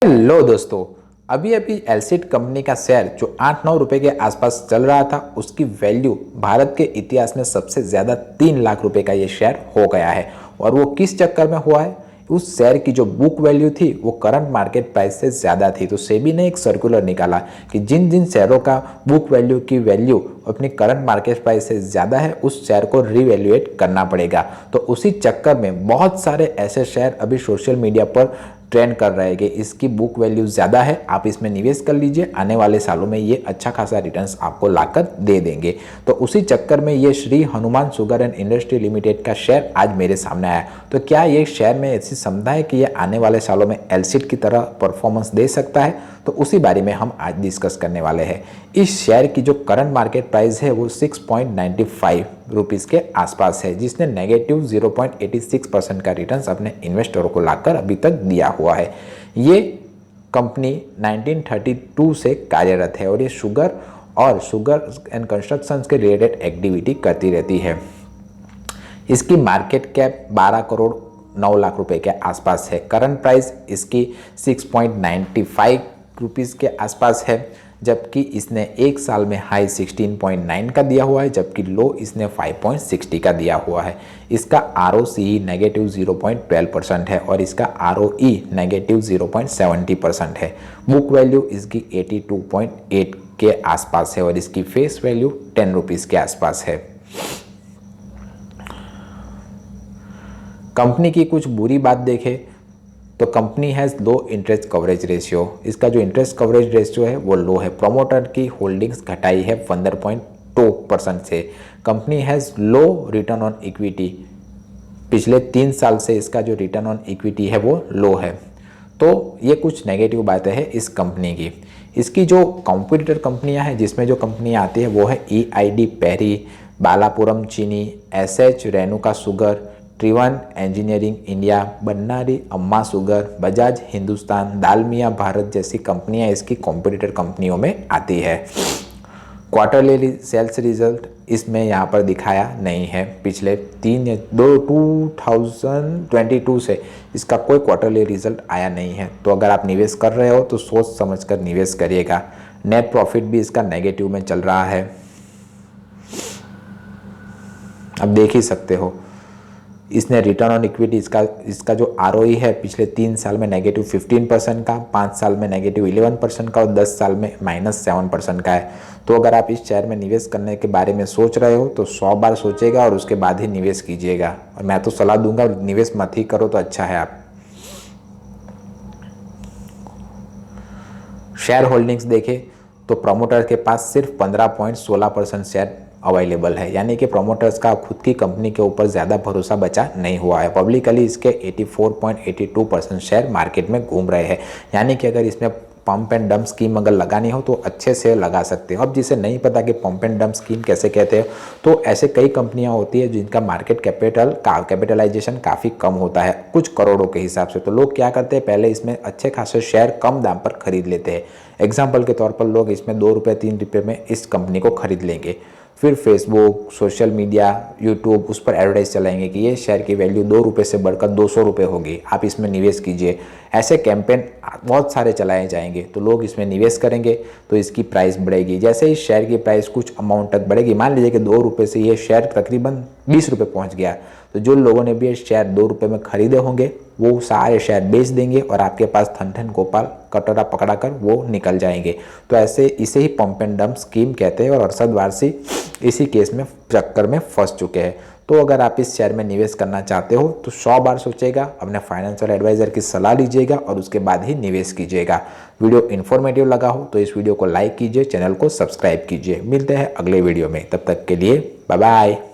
Hello दोस्तों, अभी अभी एलसीड कंपनी का शेयर जो 8-9 रुपए के आसपास चल रहा था, उसकी वैल्यू भारत के इतिहास में सबसे ज़्यादा 3 लाख रुपए का ये शेयर हो गया है। और वो किस चक्कर में हुआ है? उस शेयर की जो बुक वैल्यू थी वो करंट मार्केट प्राइस से ज़्यादा थी। तो सेबी ने एक सर्कुलर निकाला कि जिन जिन शेयरों का बुक वैल्यू की वैल्यू अपनी करंट मार्केट प्राइस से ज़्यादा है, उस शेयर को रिवैल्यूएट करना पड़ेगा। तो उसी चक्कर में बहुत सारे ऐसे शेयर अभी सोशल मीडिया पर ट्रेंड कर रहे हैं कि इसकी बुक वैल्यू ज़्यादा है, आप इसमें निवेश कर लीजिए, आने वाले सालों में ये अच्छा खासा रिटर्न्स आपको लाकर दे देंगे। तो उसी चक्कर में ये Shri Hanuman sugar and industry limited का शेयर आज मेरे सामने आया। तो क्या ये शेयर में ऐसी क्षमता है कि ये आने वाले सालों में एलसीड की तरह परफॉर्मेंस दे सकता है? तो उसी बारे में हम आज डिस्कस करने वाले हैं। इस शेयर की जो करंट मार्केट प्राइस है वो 6.95 रुपीज़ के आसपास है, जिसने नेगेटिव 0.86% का रिटर्न्स अपने इन्वेस्टरों को लाकर अभी तक दिया हुआ है। ये कंपनी 1932 से कार्यरत है और ये शुगर एंड कंस्ट्रक्शन के रिलेटेड एक्टिविटी करती रहती है। इसकी मार्केट कैप 12 करोड़ 9 लाख रुपए के आसपास है। करंट प्राइस इसकी 6.95 रुपीज़ के आसपास है, जबकि इसने एक साल में हाई 16.9 का दिया हुआ है, जबकि लो इसने 5.60 का दिया हुआ है। इसका ROCE नेगेटिव 0.12% है और इसका ROE नेगेटिव 0.70% है। बुक वैल्यू इसकी 82.8 के आसपास है और इसकी फेस वैल्यू 10 रुपीज़ के आसपास है। कंपनी की कुछ बुरी बात देखें तो company has low interest coverage ratio. इसका जो इंटरेस्ट कवरेज रेशियो है वो लो है। प्रोमोटर की होल्डिंग्स घटाई है 15.2% से। Company has low return on equity. पिछले 3 साल से इसका जो रिटर्न ऑन इक्विटी है वो लो है। तो ये कुछ नेगेटिव बातें हैं इस कंपनी की। इसकी जो कॉम्पिटिटर कंपनियां हैं जिसमें जो कंपनियां आती है वो है EID peri, Balrampur Chini, SH Renuka sugar, Triveni engineering India, Bannari Amman sugar, Bajaj Hindusthan, Dalmia Bharat जैसी कंपनियां इसकी कॉम्पिटिटर कंपनियों में आती है। क्वार्टरली सेल्स रिजल्ट इसमें यहाँ पर दिखाया नहीं है। पिछले 2022 से इसका कोई क्वार्टरली रिजल्ट आया नहीं है। तो अगर आप निवेश कर रहे हो तो सोच समझकर निवेश करिएगा। नेट प्रॉफिट भी इसका नेगेटिव में चल रहा है, अब देख ही सकते हो। इसने रिटर्न ऑन इक्विटी इसका जो ROE है पिछले 3 साल में नेगेटिव 15% का, 5 साल में नेगेटिव 11% का और 10 साल में -7% का है। तो अगर आप इस शेयर में निवेश करने के बारे में सोच रहे हो तो 100 बार सोचेगा और उसके बाद ही निवेश कीजिएगा। और मैं तो सलाह दूंगा निवेश मत ही करो तो अच्छा है। आप शेयर होल्डिंग्स देखें तो प्रमोटर के पास सिर्फ 15.16% शेयर अवेलेबल है, यानी कि प्रोमोटर्स का खुद की कंपनी के ऊपर ज़्यादा भरोसा बचा नहीं हुआ है। पब्लिकली इसके 84.82% शेयर मार्केट में घूम रहे हैं, यानी कि अगर इसमें पंप एंड डंप स्कीम अगर लगानी हो तो अच्छे से लगा सकते हो। अब जिसे नहीं पता कि पंप एंड डंप स्कीम कैसे कहते हैं, तो ऐसे कई कंपनियां होती है जिनका मार्केट कैपिटलाइजेशन काफ़ी कम होता है, कुछ करोड़ों के हिसाब से। तो लोग क्या करते हैं, पहले इसमें अच्छे खासे शेयर कम दाम पर खरीद लेते हैं। एग्जाम्पल के तौर पर लोग इसमें 2 रुपये 3 रुपये में इस कंपनी को खरीद लेंगे, फिर फेसबुक, सोशल मीडिया, यूट्यूब उस पर एडवर्टाइज चलाएंगे कि ये शेयर की वैल्यू 2 रुपये से बढ़कर 200 रुपये होगी, आप इसमें निवेश कीजिए। ऐसे कैंपेन बहुत सारे चलाए जाएंगे, तो लोग इसमें निवेश करेंगे तो इसकी प्राइस बढ़ेगी। जैसे ही शेयर की प्राइस कुछ अमाउंट तक बढ़ेगी, मान लीजिए कि 2 रुपये से ये शेयर तकरीबन 20 रुपये पहुँच गया, तो जो लोगों ने भी ये शेयर 2 रुपये में खरीदे होंगे वो सारे शेयर बेच देंगे और आपके पास थन गोपाल कटोरा पकड़ा कर वो निकल जाएंगे। तो ऐसे इसे ही पंप एंड डंप स्कीम कहते हैं और अरशद वारसी इसी केस में चक्कर में फंस चुके हैं। तो अगर आप इस शेयर में निवेश करना चाहते हो तो 100 बार सोचेगा, अपने फाइनेंशियल एडवाइजर की सलाह लीजिएगा और उसके बाद ही निवेश कीजिएगा। वीडियो इन्फॉर्मेटिव लगा हो तो इस वीडियो को लाइक कीजिए, चैनल को सब्सक्राइब कीजिए। मिलते हैं अगले वीडियो में, तब तक के लिए बाय बाय।